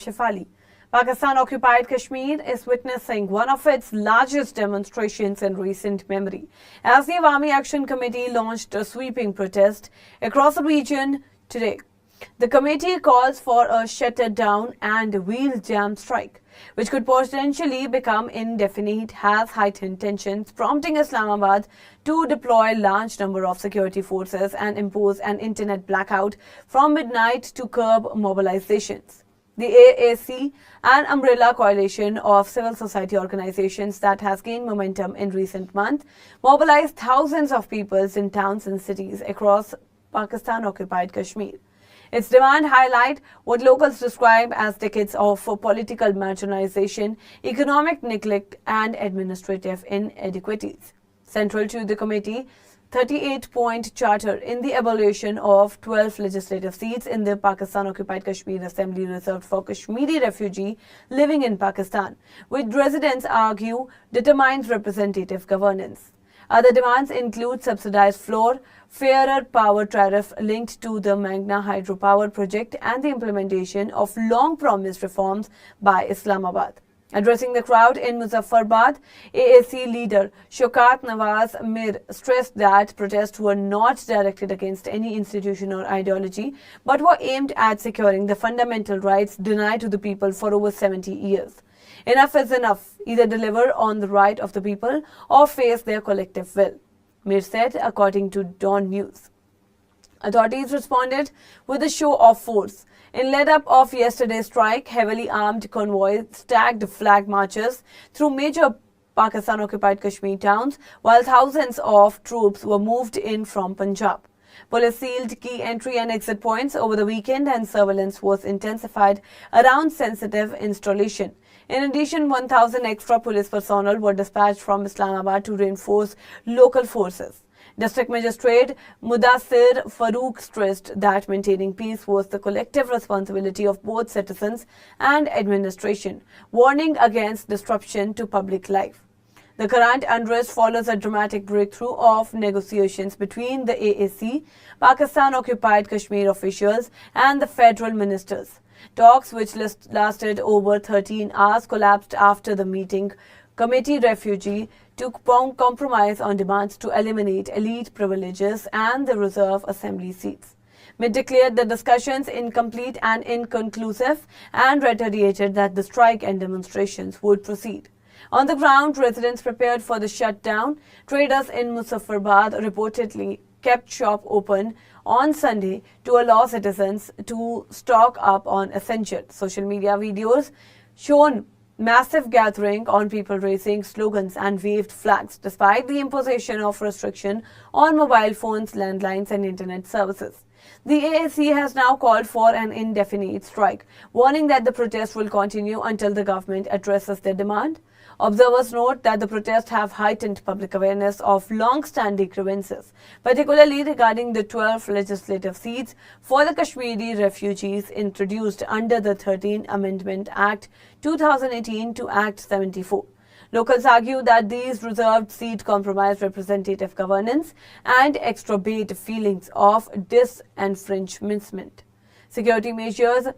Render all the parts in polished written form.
Shefali. Pakistan-occupied Kashmir is witnessing one of its largest demonstrations in recent memory, as the Awami Action Committee launched a sweeping protest across the region today. The committee calls for a shutdown and wheel jam strike, which could potentially become indefinite, has heightened tensions, prompting Islamabad to deploy large number of security forces and impose an internet blackout from midnight to curb mobilizations. The AAC, an umbrella coalition of civil society organizations that has gained momentum in recent months, mobilized thousands of people in towns and cities across Pakistan-occupied Kashmir. Its demand highlight what locals describe as decades of political marginalization, economic neglect, and administrative inequities. Central to the committee, 38-point charter in the abolition of 12 legislative seats in the Pakistan-occupied Kashmir Assembly reserved for Kashmiri refugees living in Pakistan, which residents argue determines representative governance. Other demands include subsidized floor, fairer power tariff linked to the Meghna hydropower project, and the implementation of long-promised reforms by Islamabad. Addressing the crowd in Muzaffarabad, AAC leader Shaukat Nawaz Mir stressed that protests were not directed against any institution or ideology, but were aimed at securing the fundamental rights denied to the people for over 70 years. Enough is enough. Either deliver on the right of the people or face their collective will, Mir said, according to Dawn News. Authorities responded with a show of force. In lead-up of yesterday's strike, heavily armed convoys stagged flag marches through major Pakistan-occupied Kashmir towns, while thousands of troops were moved in from Punjab. Police sealed key entry and exit points over the weekend, and surveillance was intensified around sensitive installation. In addition, 1,000 extra police personnel were dispatched from Islamabad to reinforce local forces. District Magistrate Mudassir Farooq stressed that maintaining peace was the collective responsibility of both citizens and administration, warning against disruption to public life. The current unrest follows a dramatic breakthrough of negotiations between the AAC, Pakistan-occupied Kashmir officials, and the federal ministers. Talks, which lasted over 13 hours, collapsed after the meeting committee refugee took compromise on demands to eliminate elite privileges and the reserve assembly seats. Mid declared the discussions incomplete and inconclusive and reiterated that the strike and demonstrations would proceed. On the ground, residents prepared for the shutdown. Traders in Muzaffarabad reportedly kept shop open on Sunday to allow citizens to stock up on essentials. Social media videos shown massive gathering on people raising slogans and waved flags despite the imposition of restriction on mobile phones, landlines and internet services. The AAC has now called for an indefinite strike, warning that the protest will continue until the government addresses their demand. Observers note that the protests have heightened public awareness of long-standing grievances, particularly regarding the 12 legislative seats for the Kashmiri refugees introduced under the 13th Amendment Act 2018 to Act 74. Locals argue that these reserved seats compromise representative governance and exacerbate feelings of disenfranchisement. Security measures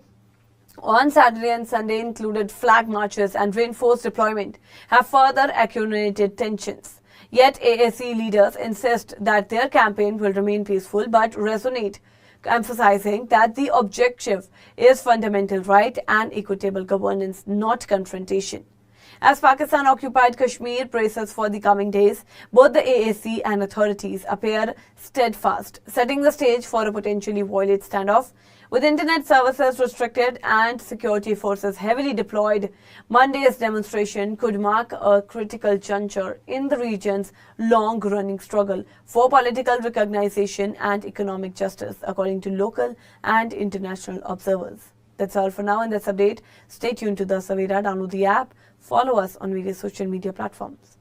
on Saturday and Sunday included flag marches and reinforced deployment have further accumulated tensions. Yet AAC leaders insist that their campaign will remain peaceful but resonate, emphasizing that the objective is fundamental right and equitable governance, not confrontation. As Pakistan-occupied Kashmir braces for the coming days, both the AAC and authorities appear steadfast, setting the stage for a potentially violent standoff. With internet services restricted and security forces heavily deployed, Monday's demonstration could mark a critical juncture in the region's long-running struggle for political recognition and economic justice, according to local and international observers. That's all for now in this update. Stay tuned to the Savira. Download the app. Follow us on various social media platforms.